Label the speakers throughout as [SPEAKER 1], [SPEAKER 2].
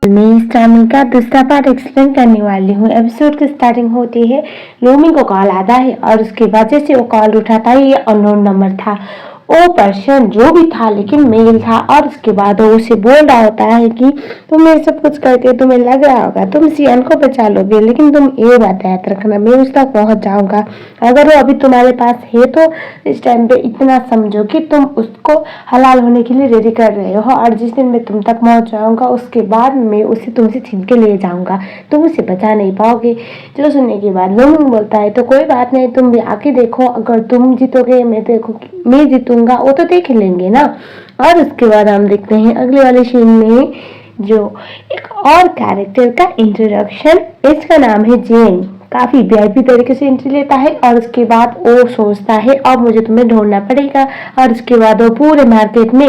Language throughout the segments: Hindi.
[SPEAKER 1] मैं इस ड्रामे का दूसरा पार्ट एक्सप्लेन करने वाली हूँ। एपिसोड की स्टार्टिंग होती है, लूमी को कॉल आता है और उसके बाद जैसे वो कॉल उठाता है, ये अननोन नंबर था। वो पर्सन जो भी था लेकिन मेल था, और उसके बाद वो उसे बोल रहा होता है कि तुम ये सब कुछ करके तुम्हें लग रहा होगा तुम सियान को बचा लोगे, लेकिन तुम ये बात याद रखना, मैं उस तक पहुंच जाऊंगा। अगर वो अभी तुम्हारे पास है तो इस टाइम पे इतना समझो कि तुम उसको हलाल होने के लिए रेडी कर रहे हो, और जिस दिन मैं तुम तक पहुंच जाऊंगा उसके बाद मैं उसे तुमसे छीन के ले जाऊंगा, तुम उसे बचा नहीं पाओगे। जो सुनने के बाद लोमिंग बोलता है तो कोई बात नहीं, तुम भी आके देखो, अगर तुम जीतोगे मैं जीतूंगा, वो तो देख लेंगे ना। और उसके बाद हम देखते हैं अगले वाले सीन में जो एक और कैरेक्टर का इंट्रोडक्शन। इसका नाम है जेन। काफी वीआईपी तरीके से एंट्री लेता है, और उसके बाद वो सोचता है अब मुझे तुम्हें ढूंढना पड़ेगा। और उसके बाद वो पूरे मार्केट में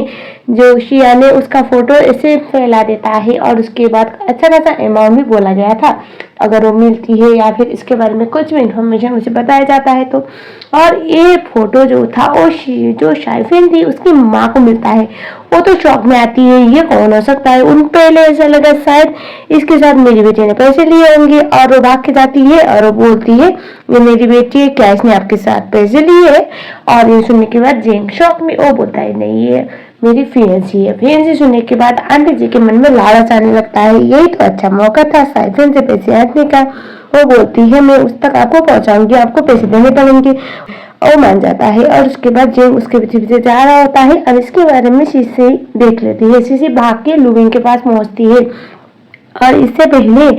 [SPEAKER 1] जो शिया ने उसका फोटो ऐसे फैला देता है, और उसके बाद अच्छा खासा अमाउंट भी बोला गया था अगर वो मिलती है या फिर इसके बारे में कुछ भी इंफॉर्मेशन उसे बताया जाता है तो। और ये फोटो जो था वो जो शाइफिन थी उसकी माँ को मिलता है। वो तो शौक में आती है, ये कौन हो सकता है। उन पहले ऐसा लगा शायद इसके साथ मेरी बेटी ने पैसे लिए होंगे, और वो भाग के जाती है और वो बोलती है ये मेरी बेटी है, क्या इसने आपके साथ पैसे लिए। और ये सुनने के बाद जेन शौक में वो बोलता है नहीं ये मेरी फियंसी है। फियंसी सुनने के बाद आंटी जी के मन में लालच आने लगता है, यही तो अच्छा मौका था साइफिन से पैसे हटने का। वो बोलती है मैं उस तक आपको पहुंचाऊंगी, आपको पैसे देने पड़ेंगे। वो मान जाता है, और उसके बाद जेन उसके पीछे पीछे जा रहा होता है, और इसके बारे में शीशी देख लेती है। शीशी भाग के लुविंग के पास पहुंचती है, और इससे पहले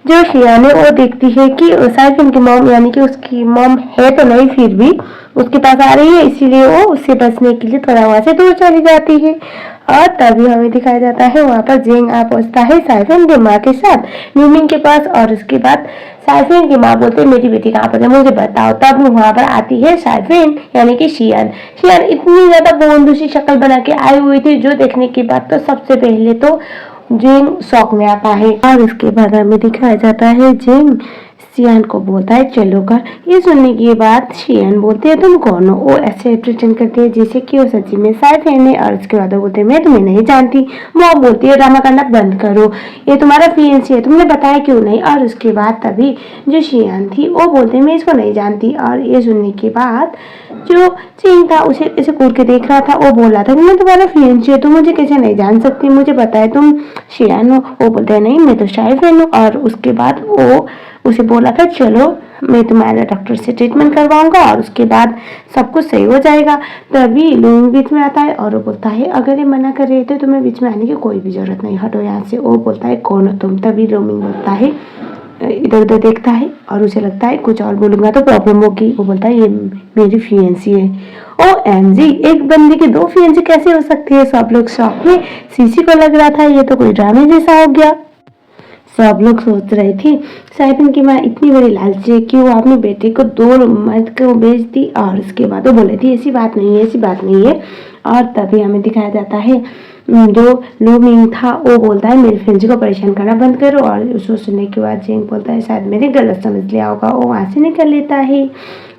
[SPEAKER 1] जो शिया ने वो देखती है कि साइफिन की मॉम यानी कि उसकी मॉम है तो नहीं, फिर भी उसके पास आ रही है, इसीलिए वो उससे बचने के लिए थोड़ा वहां से दूर चली जाती है। और तभी हमें दिखाया जाता है वहां पर जेंग आ पहुंचता है साइफिन की माँ के साथ ल्यूमिंग के पास, और उसके बाद साइफिन की माँ बोलते मेरी बेटी कहाँ पर है मुझे बताओ। तब वहां पर आती है साइफिन यानी कि शियान। शियान इतनी ज्यादा बोंदू सी शक्ल बना के आई हुई थी, जो देखने के बाद तो सबसे पहले तो जेन शौक में आता है, और उसके बाद हमें दिखाया जाता है जेन सियान को बोलता है चलो कर। ये सुनने के बाद शियान बोलते है तुम कौन हो। वो ऐसे प्रिटेंड करती है जैसे कि वो सच्ची में साइफिन है, और उसके बाद वो बोलते मैं तुम्हें नहीं जानती। वो बोलती है ड्रामा करना बंद करो, ये तुम्हारा फियंसी है, तुमने बताया क्यों नहीं। और उसके बाद तभी जो शियान थी वो बोलते मैं इसको नहीं जानती। और ये सुनने के बाद जो चिंग था उसे ऐसे कूद के देख रहा था, वो बोल रहा था कि मैं तुम्हारा फियंसी हूँ, तुम मुझे कैसे नहीं जान सकती, मुझे पता है तुम शियान हो। वो बोलते नहीं मैं तो साइफिन हूँ। और उसके बाद वो उसे बोला था चलो मैं तुम्हारे डॉक्टर से ट्रीटमेंट करवाऊंगा और उसके बाद सब कुछ सही हो जाएगा। तभी लूमिंग बीच में आता है, और वो बोलता है अगर ये मना कर रहे थे तो मैं बीच में आने की कोई भी जरूरत नहीं, हटो यहाँ से। वो बोलता है कौन हो तुम। तभी लूमिंग बोलता है इधर उधर देखता है, और उसे लगता है कुछ और बोलूंगा तो प्रॉब्लम होगी। वो बोलता है ये मेरी फियंसी है। ओ एमजी, एक बंदी की दो फियंसी कैसे हो सकती है। सब लोग शॉक में। सीसी को लग रहा था ये तो कोई ड्रामे जैसा हो गया। सब लोग सोच रहे थे साइफिन की माँ इतनी बड़ी लालची है कि वो अपनी बेटी को दो मर्द को बेच दी, और उसके बाद वो बोले थी ऐसी बात नहीं है, ऐसी बात नहीं है। और तभी हमें दिखाया जाता है जो लूमिंग था वो बोलता है मेरी फ्रेंड को परेशान करना बंद करो। और उसको सुनने के बाद जेंग बोलता है शायद मैंने गलत समझ लिया होगा, वो वहाँ से निकल लेता है।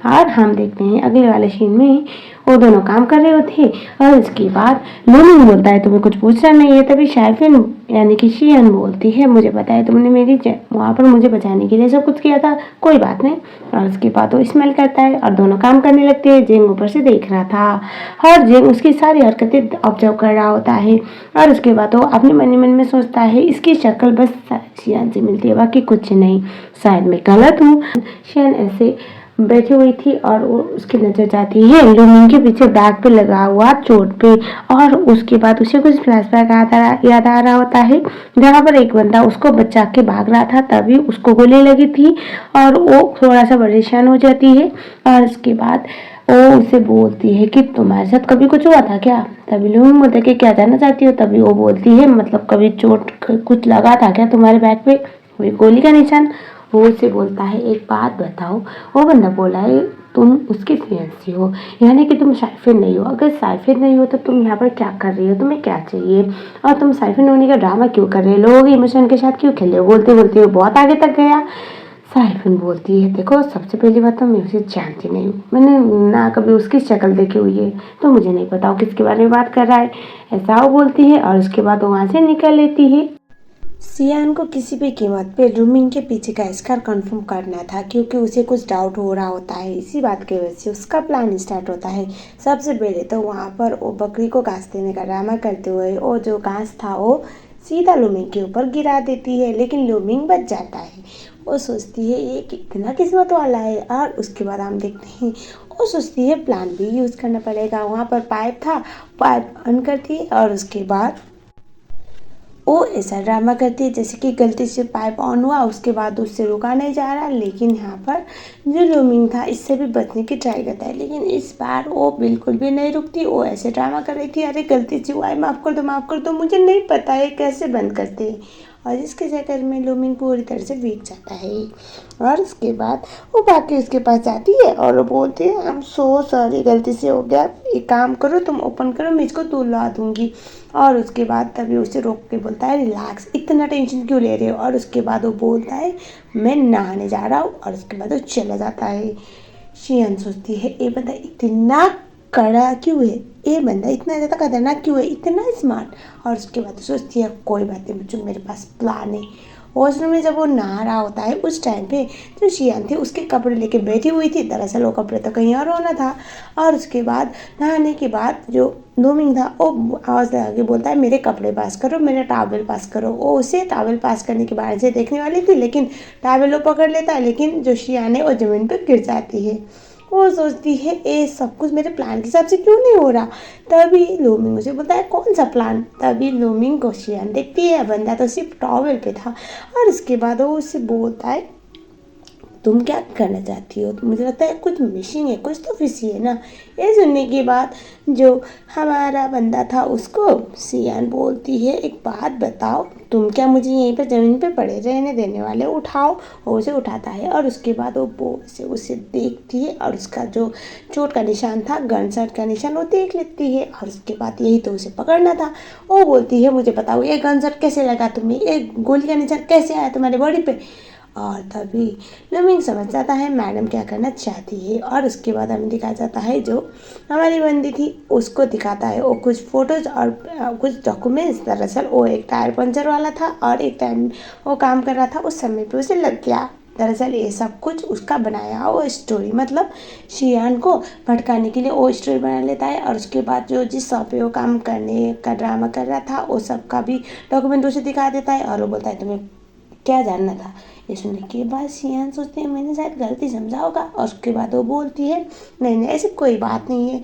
[SPEAKER 1] और हम देखते हैं अगले वाले सीन में वो दोनों काम कर रहे होते, और उसके बाद लूमिंग बोलता है तुम्हें कुछ पूछना नहीं है। तभी साइफिन यानी कि शियान बोलती है मुझे पता है तुमने मेरी वहाँ पर मुझे बचाने के लिए सब कुछ किया था, कोई बात नहीं। और उसके बाद वो स्मेल करता है और दोनों काम करने लगते हैं। जेंग ऊपर से देख रहा था, और जेंग उसकी सारी हरकतें ऑब्जर्व कर रहा होता है। और उसके बाद वो अपने मन में सोचता है इसकी शक्ल बस शियान से मिलती है, बाकी कुछ नहीं, शायद मैं गलत हूँ। शियान ऐसे बैठी हुई थी, और वो उसकी नजर जाती है लूमिंग के पीछे बैग पे लगा हुआ चोट पे। और उसके बाद उसे कुछ फ्लैशबैक याद आ रहा होता है, जहाँ पर एक बंदा उसको बचा के भाग रहा था, तभी उसको गोली लगी थी, और वो थोड़ा सा परेशान हो जाती है। और उसके बाद वो उसे बोलती है कि तुम्हारे साथ कभी कुछ हुआ था क्या। तभी लूमिंग बोलते कि क्या जानना चाहती हो। तभी वो बोलती है मतलब कभी चोट कुछ लगा था क्या तुम्हारे बैग पे, कोई गोली का निशान। वो उसे बोलता है एक बात बताओ। वो बंदा बोला है तुम उसकी फियंसी हो, यानी कि तुम साइफिन नहीं हो। अगर साइफिन नहीं हो तो तुम यहाँ पर क्या कर रही हो, तुम्हें क्या चाहिए, और तुम साइफिन होने का ड्रामा क्यों कर रहे हो, लोगों के इमोशन के साथ क्यों खेल रहे हो। बोलते बोलते वो बहुत आगे तक गया। साइफिन बोलती है देखो सबसे पहली बात तो मैं उसे जानती नहीं हूँ, मैंने ना कभी उसकी शक्ल देखी हुई है, तो मुझे नहीं पता वो किसके बारे में बात कर रहा है, ऐसा वो बोलती है। और उसके बाद वो वहाँ से निकल लेती है। सियान को किसी भी कीमत पे लूमिंग के पीछे का स्कार कंफर्म करना था, क्योंकि उसे कुछ डाउट हो रहा होता है। इसी बात की वजह से उसका प्लान स्टार्ट होता है। सबसे पहले तो वहाँ पर वो बकरी को घास देने का ड्रामा करते हुए वो जो घास था वो सीधा लूमिंग के ऊपर गिरा देती है, लेकिन लूमिंग बच जाता है। वो सोचती है ये कितना किस्मत वाला है। और उसके बाद हम देखते हैं वो सोचती है प्लान भी यूज़ करना पड़ेगा। वहाँ पर पाइप था, पाइप ऑन करती है और उसके बाद वो ऐसा ड्रामा करती है जैसे कि गलती से पाइप ऑन हुआ, उसके बाद उससे रुका नहीं जा रहा। लेकिन यहाँ पर जो लूमिंग था इससे भी बचने की ट्राई करता है, लेकिन इस बार वो बिल्कुल भी नहीं रुकती। वो ऐसे ड्रामा कर रही थी, अरे गलती से हुआ है, माफ़ कर दो, मुझे नहीं पता है कैसे बंद करते हैं। और इसके चक्कर में लूमिंग पूरी तरह से बीत जाता है। और उसके बाद वो भाग के उसके पास जाती है और वो बोलती है आई एम सो सॉरी, गलती से हो गया, एक काम करो तुम ओपन करो, मैं इसको तुलवा दूंगी। और उसके बाद तभी उसे रोक के बोलता है रिलैक्स, इतना टेंशन क्यों ले रहे हो। और उसके बाद वो बोलता है मैं नहाने जा रहा हूँ। और उसके बाद वो चला जाता है। शियन सोचती है ये बंदा इतना कड़ा क्यों है, ये बंदा इतना ज़्यादा खतरनाक क्यों है, इतना स्मार्ट। और उसके बाद सोचती है कोई बात नहीं बच्चों, मेरे पास प्लान है। वॉशरूम में जब वो नहा रहा होता है उस टाइम पे जो शियान थी उसके कपड़े लेके बैठी हुई थी, दरअसल वो कपड़े तो कहीं और होना था। और उसके बाद नहाने के बाद जो लूमिंग था वो आवाज़ लगा के बोलता है मेरे कपड़े पास करो, मेरा टॉवल पास करो। वो उसे टॉवल पास करने के बाद से देखने वाली थी, लेकिन टॉवल वो पकड़ लेता है, लेकिन जो शियान है वो ज़मीन पर गिर जाती है। वो सोचती है ये सब कुछ मेरे प्लान के हिसाब से क्यों नहीं हो रहा। तभी लूमिंग उसे बोलता है कौन सा प्लान। तभी लूमिंग को शियान देखती है, बंदा तो सिर्फ टॉवल पे था। और उसके बाद वो उससे बोलता है तुम क्या करना चाहती हो, तो मुझे लगता है कुछ मिसिंग है, कुछ तो फिशी है ना। ये सुनने के बाद जो हमारा बंदा था उसको सियान बोलती है एक बात बताओ, तुम क्या मुझे यहीं पर ज़मीन पे पड़े रहने देने वाले, उठाओ। वो उसे उठाता है और उसके बाद वो से उसे देखती है और उसका जो चोट का निशान था, गन शॉट का निशान, वो देख लेती है। और उसके बाद यही तो उसे पकड़ना था। वो बोलती है मुझे बताओ ये गन शॉट कैसे लगा तुम्हें, ये गोली का निशान कैसे आया तुम्हारे बॉडी पे। और तभी लूमिंग समझ जाता है मैडम क्या करना चाहती है। और उसके बाद हमें दिखाया जाता है जो हमारी बंदी थी उसको दिखाता है वो कुछ फ़ोटोज़ और कुछ डॉक्यूमेंट्स। दरअसल वो एक टायर पंचर वाला था और एक टाइम वो काम कर रहा था, उस समय पे उसे लग गया। दरअसल ये सब कुछ उसका बनाया वो स्टोरी, मतलब शियान को भटकाने के लिए वो स्टोरी बना लेता है। और उसके बाद जो जिस शॉप पे वो काम करने का ड्रामा कर रहा था वो सब का भी डॉक्यूमेंट उसे दिखा देता है। और वो बोलता है तुम्हें क्या जानना था। ये सुनने के बाद शियान सोचते हैं मैंने शायद गलती समझा होगा। और उसके बाद वो बोलती है नहीं नहीं ऐसी कोई बात नहीं है,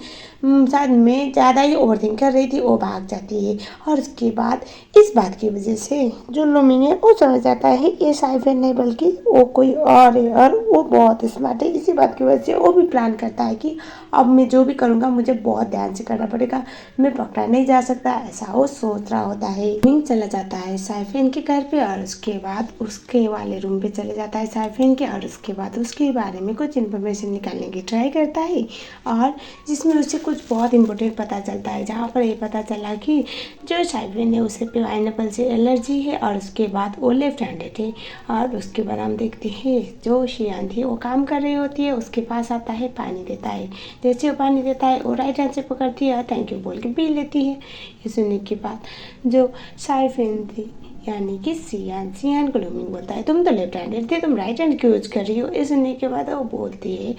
[SPEAKER 1] शायद मैं ज़्यादा ही ओवरथिंक कर रही थी। वो भाग जाती है। और उसके बाद इस बात की वजह से जो लूमिंग है वो समझ जाता है ये साइफर नहीं बल्कि वो कोई और है, और वो बहुत स्मार्ट है। इसी बात की वजह से वो भी प्लान करता है कि अब मैं जो भी करूँगा मुझे बहुत ध्यान से करना पड़ेगा, मैं पकड़ा नहीं जा सकता, ऐसा वो सोच रहा होता है। लूमिंग चला जाता है साइफिन के घर पे और उसके बाद उसके वाले रूम पे चले जाता है साइफिन के। और उसके बाद उसके बारे में कुछ इन्फॉर्मेशन निकालने की ट्राई करता है और जिसमें उसे कुछ बहुत इंपॉर्टेंट पता चलता है, जहाँ पर ये पता चला कि जो साइफिन है उसे पाइनएप्पल से एलर्जी है और उसके बाद वो लेफ्ट हैंडेड है। और उसके बाद हम देखते हैं जो शियान थी वो काम कर रही होती है, उसके पास आता है पानी देता है। जैसे वो पानी देता है वो राइट हैंड से पकड़ती है और थैंक यू बोल के पी लेती है। ये सुनने के बाद जो साइफिन थी यानी कि सियान को लूमिंग बोलता है तुम तो लेफ्ट हैंडेड थे, तुम राइट हैंड क्यों यूज कर रही हो। ये सुनने के बाद वो बोलती है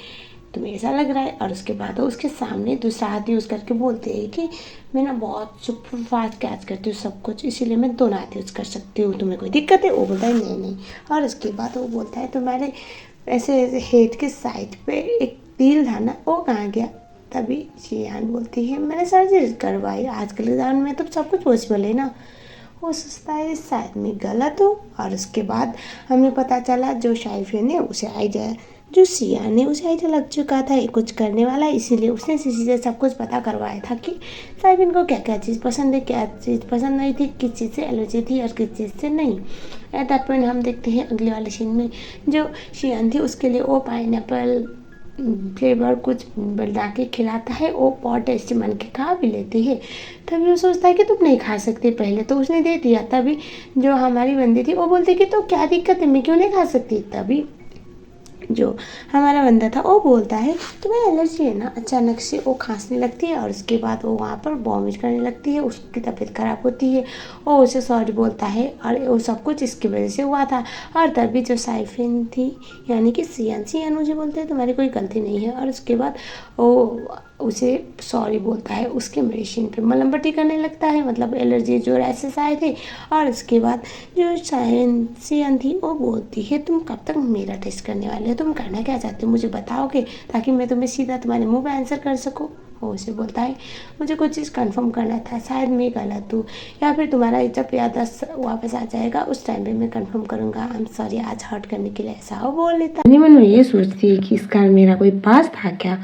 [SPEAKER 1] तुम्हें ऐसा लग रहा है। और उसके बाद वो उसके सामने दूसरा हाथ यूज़ करके बोलते हैं कि मैं ना बहुत सुपर फास्ट कैच करती हूँ सब कुछ, इसीलिए मैं दोनों हाथ यूज़ कर सकती हूँ, तुम्हें कोई दिक्कत है। वो बोलता है नहीं नहीं। और उसके बाद वो बोलता है तुम्हारे ऐसे ऐसे हेड के साइड पे एक तिल था ना, वो कहाँ गया। तभी शियान बोलती है मैंने सर्जरी करवाई, आजकल के ज़माने में तो सब कुछ पॉसिबल है ना। वो सोचता है शायद मैं गलत हूँ। और उसके बाद हमें पता चला जो शाइफिन है उसे आइडिया, जो सियान है उसे आइडिया लग चुका था ये कुछ करने वाला, इसीलिए उसने किसी से सब कुछ पता करवाया था कि शाइफिन को क्या क्या चीज़ पसंद है, क्या चीज़ पसंद नहीं थी, किस चीज़ से एलर्जी थी और किस चीज़ से नहीं। एट दैट पॉइंट हम देखते हैं अगले वाले सीन में जो शियान थी उसके लिए वो पाइनएप्पल फ्लेवर कुछ बना के खिलाता है, वो बहुत टेस्टी मन के खा भी लेती है। तभी वो सोचता है कि तुम नहीं खा सकती, पहले तो उसने दे दिया। तभी जो हमारी बंदी थी वो बोलती कि तो क्या दिक्कत है, मैं क्यों नहीं खा सकती। तभी जो हमारा बंदा था वो बोलता है तुम्हें एलर्जी है ना। अचानक से वो खांसने लगती है और उसके बाद वो वहाँ पर वॉमिट करने लगती है, उसकी तबीयत खराब होती है। वो उसे सॉरी बोलता है और वो सब कुछ इसकी वजह से हुआ था। और तभी जो साइफिन थी यानी कि सियान मुझे बोलते हैं तुम्हारी कोई गलती नहीं है। और उसके बाद वो उसे सॉरी बोलता है, उसके मेडिसिन पे मलहम पट्टी करने लगता है, मतलब एलर्जी जो रैसेस आए थे। और उसके बाद जो सियान थी वो बोलती है तुम कब तक मेरा टेस्ट करने वाले हो, तुम करना क्या चाहते हो मुझे बताओगे ताकि मैं तुम्हें सीधा तुम्हारे मुंह पे आंसर कर सकूँ। वो उसे बोलता है मुझे कुछ चीज़ कंफर्म करना था, शायद मैं गलत हूँ या फिर तुम्हारा जब याददाश्त वापस आ जाएगा उस टाइम पे मैं कंफर्म करूँगा। आई एम सॉरी आज हर्ट करने के लिए ऐसा वो बोल लेता है। मन में ये सोचती है कि इसका मेरा कोई पास था क्या।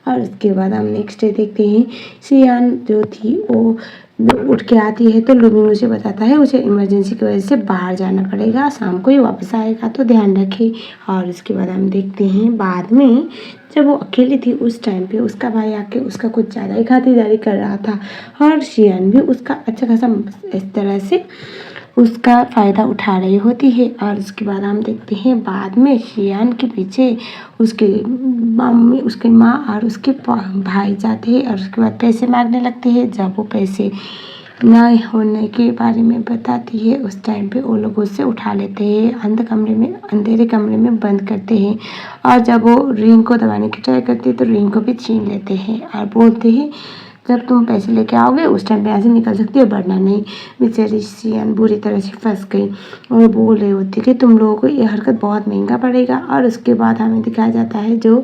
[SPEAKER 1] और उसके बाद हम नेक्स्ट डे देखते हैं सियान जो थी वो उठ के आती है तो लूमिंग उसे बताता है उसे इमरजेंसी की वजह से बाहर जाना पड़ेगा, शाम को ही वापस आएगा तो ध्यान रखे। और उसके बाद हम देखते हैं बाद में जब वो अकेली थी उस टाइम पे उसका भाई आके उसका कुछ ज़्यादा ही खातिरदारी कर रहा था और सियान भी उसका अच्छा खासा इस तरह से उसका फ़ायदा उठा रही होती है। और उसके बाद हम देखते हैं बाद में सियान के पीछे उसके मम्मी उसके माँ और उसके भाई जाते हैं और उसके बाद पैसे मांगने लगते हैं। जब वो पैसे ना होने के बारे में बताती है उस टाइम पे वो लोग उससे उठा लेते हैं, अंधेरे कमरे में बंद करते हैं। और जब वो रिंग को दबाने की ट्राई करती है तो रिंग को भी छीन लेते हैं और बोलते हैं जब तुम पैसे लेके आओगे उस टाइम पे यहाँ से निकल सकती हो वरना नहीं। बेचारी सियान बुरी तरह से फंस गई और बोल रही होती कि तुम लोगों को ये हरकत बहुत महंगा पड़ेगा। और उसके बाद हमें दिखाया जाता है जो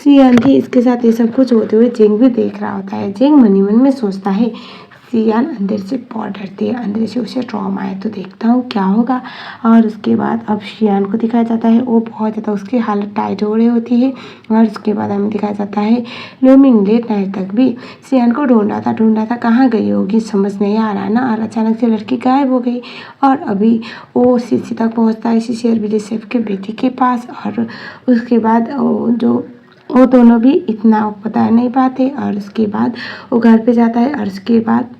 [SPEAKER 1] सियान थी इसके साथ ये सब कुछ होते हुए जेंग भी देख रहा होता है। जेंग मन ही मन में सोचता है सियान अंदर से बहुत डरती है, अंदर से उसे ट्रॉमा है तो देखता हूँ क्या होगा। और उसके बाद अब सियान को दिखाया जाता है वो बहुत ज़्यादा उसकी हालत टाइट हो रही होती है। और उसके बाद हमें दिखाया जाता है लूमिंग लेट नाइट तक भी सियान को ढूंढा था कहाँ गई होगी समझ नहीं आ रहा ना। और अचानक से लड़की गायब हो गई और अभी वो सीसी तक पहुँचता है, सीसी और बीडीएसएफ के बेटी के पास। और उसके बाद वो दोनों भी इतना बता नहीं पाते। और उसके बाद वो घर पे जाता है और उसके बाद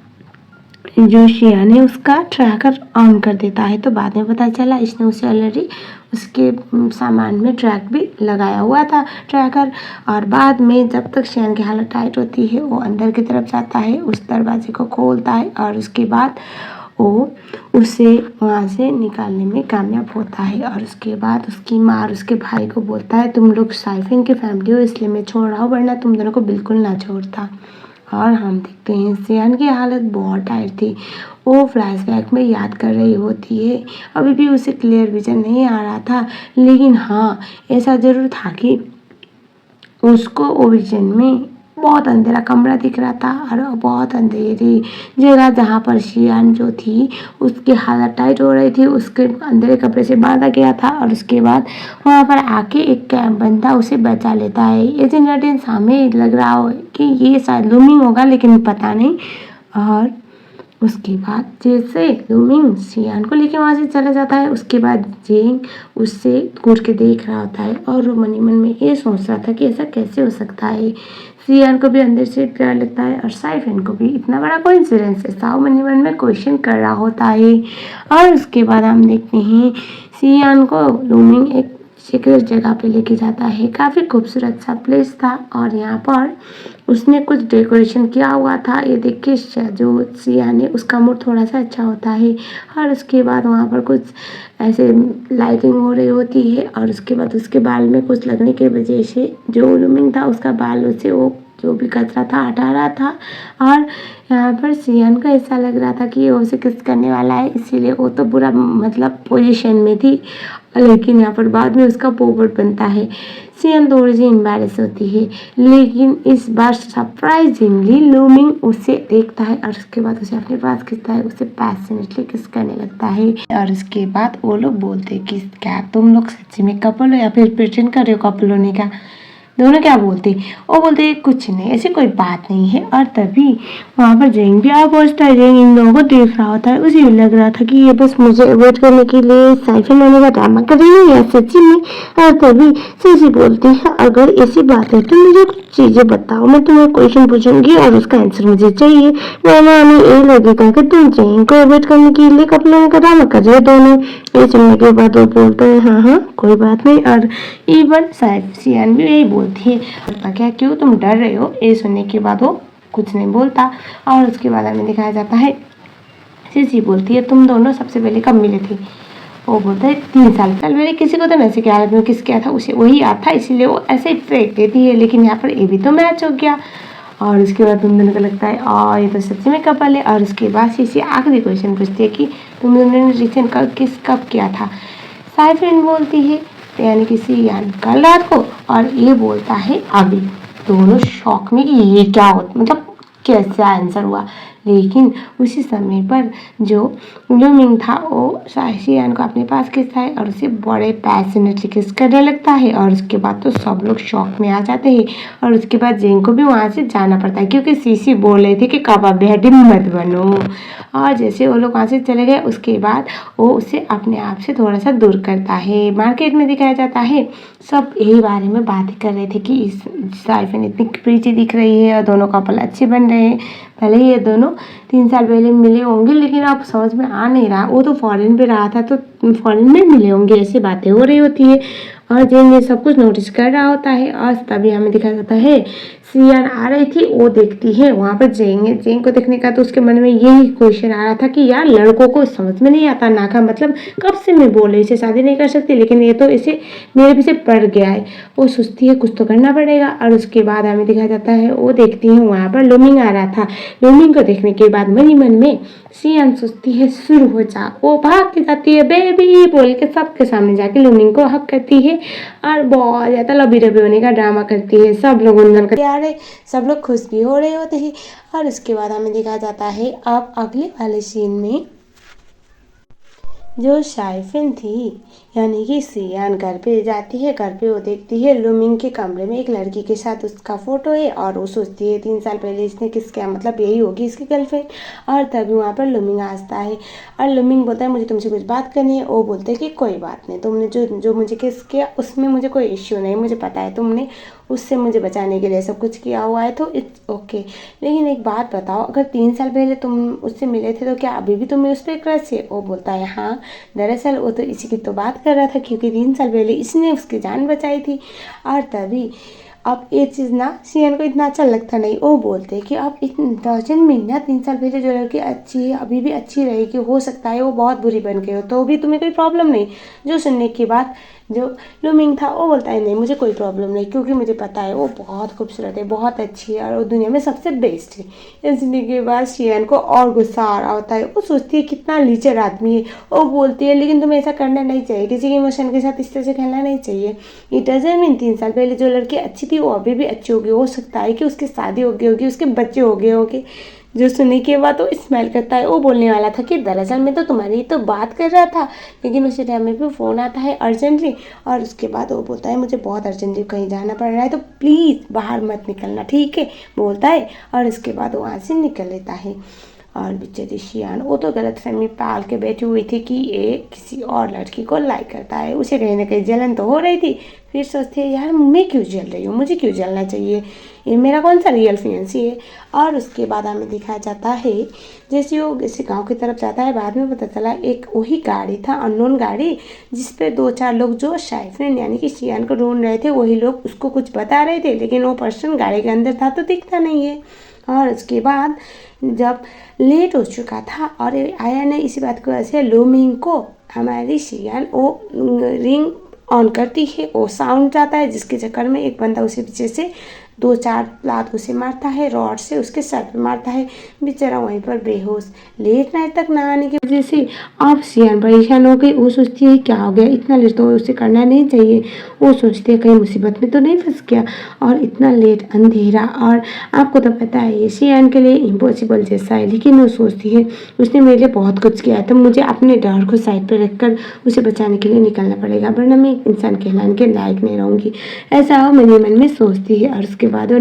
[SPEAKER 1] जो सियान है उसका ट्रैकर ऑन कर देता है तो बाद में पता चला इसने उसे ऑलरेडी उसके सामान में ट्रैक भी लगाया हुआ था ट्रैकर। और बाद में जब तक सियान की हालत टाइट होती है वो अंदर की तरफ जाता है, उस दरवाजे को खोलता है और उसके बाद वो उसे वहाँ से निकालने में कामयाब होता है। और उसके बाद उसकी माँ और उसके भाई को बोलता है तुम लोग साइफिन की फैमिली हो इसलिए मैं छोड़ रहा हूँ वरना तुम दोनों को बिल्कुल ना छोड़ता। और हम देखते हैं सियान की हालत बहुत टाइट थी, वो फ्लैशबैक में याद कर रही होती है। अभी भी उसे क्लियर विजन नहीं आ रहा था लेकिन हाँ ऐसा ज़रूर था कि उसको वो विजन में बहुत अंधेरा कमरा दिख रहा था और बहुत अंधेरी जगह जहाँ पर सियान जो थी उसकी हालत टाइट हो रही थी, उसके अंधेरे कपड़े से बांधा गया था। और उसके बाद वहाँ पर आके एक कैंप बंदा उसे बचा लेता है। एजेंट गार्डियन हमें लग रहा हो कि ये शायद लूमिंग होगा लेकिन पता नहीं। और उसके बाद जैसे लूमिंग सियान को लेके वहाँ से चला जाता है उसके बाद जेंग उससे घूर के देख रहा होता है और मन ही मन में ये सोच रहा था कि ऐसा कैसे हो सकता है। सियान को भी अंदर से डर लगता है और साइफिन को भी इतना बड़ा कोइंसिडेंस है, साव मन ही मन में क्वेश्चन कर रहा होता है। और उसके बाद हम देखते हैं सियान को लूमिंग एक सीक्रेट जगह पे लेके जाता है, काफ़ी खूबसूरत सा प्लेस था और यहाँ पर उसने कुछ डेकोरेशन किया हुआ था। ये देख के जो सियान है उसका मूड थोड़ा सा अच्छा होता है। और उसके बाद वहाँ पर कुछ ऐसे लाइटिंग हो रही होती है और उसके बाद उसके बाल में कुछ लगने की वजह से जो लूमिंग था उसका बाल से वो जो भी कचरा था हटा रहा था। और यहाँ पर सियान को ऐसा लग रहा था कि ये उसे किस करने वाला है, इसीलिए वो तो बुरा मतलब पोजीशन में थी। लेकिन यहाँ पर बाद में उसका पोपट बनता है। सियान थोड़ी सी एम्बैरेस होती है लेकिन इस बार सरप्राइजिंगली लूमिंग उसे देखता है और उसके बाद उसे अपने पास खींचता है, उसे पैशनेटली किस करने लगता है। और उसके बाद वो लोग बोलते हैं कि क्या तुम लोग सच्ची में कपल हो या फिर प्रिटेंड कर रहे हो कपल होने का। दोनों क्या बोलते वो बोलते कुछ नहीं ऐसी कोई बात नहीं है। और तभी वहाँ पर जेंग भी आ पहुँचता है। जेंग इन लोगों को देख रहा होता है, उसे लग रहा था कि ये बस मुझे अवॉइड करने के लिए साइफिन होने का ड्रामा कर रही है सच्ची में। और तभी सीसी बोलती है अगर ऐसी बात है तो मुझे कुछ चीज़ें बताओ, मैं तुम्हें क्वेश्चन पूछूंगी और उसका आंसर मुझे चाहिए वरना हमें ये लगेगा कि तुम जेंग को अवॉइड करने के लिए कपल होने का ड्रामा कर रहे हो दोनों। ये सुनने के बाद वो बोलते हैं हाँ हाँ कोई बात नहीं। और इवन सियान भी यही बोलती है क्या क्यों तुम डर रहे हो। ये सुनने के बाद वो कुछ नहीं बोलता। और उसके बाद हमें दिखाया जाता है सीसी बोलती है तुम दोनों सबसे पहले कब मिले थे। वो बोलता है 3 साल पहले। किसी को तो मैसेज किया में किस क्या था उसे वही याद था इसीलिए वो ऐसे ही फेंक देती है। लेकिन यहाँ पर ये भी तो मैच हो गया। और उसके बाद तुम दोनों को लगता है ये तो सच्ची में कपल है। और उसके बाद सीसी आखिरी क्वेश्चन पूछती है कि तुम दोनों ने रिलेशन कब किया था। साइफिन बोलती है यानी कि सियान कल रात को। और ये बोलता है अभी। दोनों शॉक में कि ये क्या होता मतलब कैसे आंसर हुआ। लेकिन उसी समय पर जो लूमिंग था वो सियान को अपने पास खींचता है और उसे बड़े पैशनेटली किस करने लगता है। और उसके बाद तो सब लोग शॉक में आ जाते हैं। और उसके बाद जेंग को भी वहाँ से जाना पड़ता है क्योंकि सीसी बोल रहे थे कि कबाब बेहडी मत बनो। और जैसे वो लोग वहाँ से चले गए उसके बाद वो उसे अपने आप से थोड़ा सा दूर करता है। मार्केट में दिखाया जाता है सब यही बारे में बातें कर रहे थे कि इस साइफिन इतनी प्रीति दिख रही है और दोनों कपल अच्छे बन रहे हैं। भले ही ये दोनों 3 साल पहले मिले होंगे लेकिन अब समझ में आ नहीं रहा। वो तो फॉरेन पे रहा था तो फॉरेन में मिले होंगे ऐसी बातें हो रही होती है। और जेन ये सब कुछ नोटिस कर रहा होता है। और तभी हमें दिखाया जाता है सियान आ रही थी वो देखती है वहाँ पर जेंग को देखने का। तो उसके मन में यही क्वेश्चन आ रहा था कि यार लड़कों को समझ में नहीं आता नाका मतलब कब से मैं बोल रही इसे शादी नहीं कर सकती लेकिन ये तो इसे मेरे पीछे पड़ गया है। वो सोचती है कुछ तो करना पड़ेगा। और उसके बाद हमें दिखाया जाता है वो देखती है वहाँ पर लूमिंग आ रहा था। लूमिंग को देखने के बाद मन ही मन में सियान सोचती है शुरू हो जा। वो भाग के जाती है बेबी बोल के सबके सामने जाके लूमिंग को हक करती है। और बहुत ज़्यादा लबी डबी होने का ड्रामा करती है। सब लोग उनका प्यार है सब लोग खुश भी हो रहे होते हैं। और उसके बाद हमें दिखाया जाता है अब अगले वाले सीन में जो साइफिन थी यानी कि सियान घर पे जाती है। घर पे वो देखती है लूमिंग के कमरे में एक लड़की के साथ उसका फोटो है। और वो सोचती है 3 साल पहले इसने किस क्या मतलब यही होगी इसकी गर्लफ्रेंड। और तभी वहाँ पर लूमिंग हंसता है और लूमिंग बोलता है मुझे तुमसे कुछ बात करनी है। वो बोलते हैं कि कोई बात नहीं तुमने जो मुझे किस किया उसमें मुझे कोई इश्यू नहीं मुझे पता है तुमने उससे मुझे बचाने के लिए सब कुछ किया हुआ है तो इट्स ओके। लेकिन एक बात बताओ अगर 3 साल पहले तुम उससे मिले थे तो क्या अभी भी तुम्हें उस पर क्रश है। वो बोलता है हाँ दरअसल वो तो इसी की तो बात कर रहा था क्योंकि 3 साल पहले इसने उसकी जान बचाई थी। और तभी अब ये चीज़ ना सियान को इतना अच्छा लगता नहीं। वो बोलते कि अब डजन महीना 3 साल पहले जो लड़की अच्छी है अभी भी अच्छी रहेगी हो सकता है वो बहुत बुरी बन गई हो तो भी तुम्हें कोई प्रॉब्लम नहीं। जो सुनने के बाद जो लूमिंग था वो बोलता है नहीं मुझे कोई प्रॉब्लम नहीं क्योंकि मुझे पता है वो बहुत खूबसूरत है बहुत अच्छी है और वो दुनिया में सबसे बेस्ट है। ये सुनने के बाद सियान को और गुस्सा आ रहा होता है। वो सोचती है कितना लीचर आदमी है। वो बोलती है लेकिन तुम्हें ऐसा करना नहीं चाहिए किसी के इमोशन के साथ इस तरह से खेलना नहीं चाहिए। इट डजंट मीन 3 साल पहले जो लड़की अच्छी थी वो अभी भी अच्छी होगी हो सकता है कि उसकी शादी हो गई होगी उसके बच्चे हो गए होंगे। जो सुनने के बाद वो स्माइल करता है। वो बोलने वाला था कि दरअसल मैं तो तुम्हारी तो बात कर रहा था लेकिन उसी टाइम में भी फ़ोन आता है अर्जेंटली। और उसके बाद वो बोलता है मुझे बहुत अर्जेंटली कहीं जाना पड़ रहा है तो प्लीज़ बाहर मत निकलना ठीक है बोलता है। और उसके बाद वो वहाँ से निकल लेता है। और बेचारी सियान वो तो गलतफहमी पाल के बैठी हुई थी कि ये किसी और लड़की को लाइक करता है। उसे कहीं ना कहीं जलन तो हो रही थी। फिर सोचती है यार मैं क्यों जल रही हूँ मुझे क्यों जलना चाहिए ये मेरा कौन सा रियल फियंसी है। और उसके बाद हमें दिखाया जाता है जैसे वो किसी गांव की तरफ जाता है बाद में पता चला एक वही गाड़ी था अननोन गाड़ी जिस पे 2-4 लोग जो साइफिन यानी कि सियान को ढूंढ रहे थे वही लोग उसको कुछ बता रहे थे लेकिन वो पर्सन गाड़ी के अंदर था तो दिखता नहीं है। और उसके बाद जब लेट हो चुका था और आया ने इसी बात की वजह से लूमिंग को हमारी सियान वो रिंग ऑन करती है वो साउंड जाता है जिसके चक्कर में एक बंदा उसे पीछे से 2-4 लात उसे मारता है रॉड से उसके सर पे मारता है। बेचारा वहीं पर बेहोश लेट नाइट तक ना आने की वजह से अब सियान परेशान हो गई। वो सोचती है क्या हो गया इतना लेट तो उसे करना नहीं चाहिए। वो सोचती है कहीं मुसीबत में तो नहीं फंस गया। और इतना लेट अंधेरा और आपको तो पता है ये सियान के लिए इम्पॉसिबल जैसा है लेकिन वो सोचती है उसने मेरे लिए बहुत कुछ किया है तो मुझे अपने डर को साइड पर रखकर उसे बचाने के लिए निकलना पड़ेगा वरना मैं एक इंसान कहलाने के लायक नहीं रहूँगी। ऐसा वो मन ही मन में सोचती है। और उसके बाद वो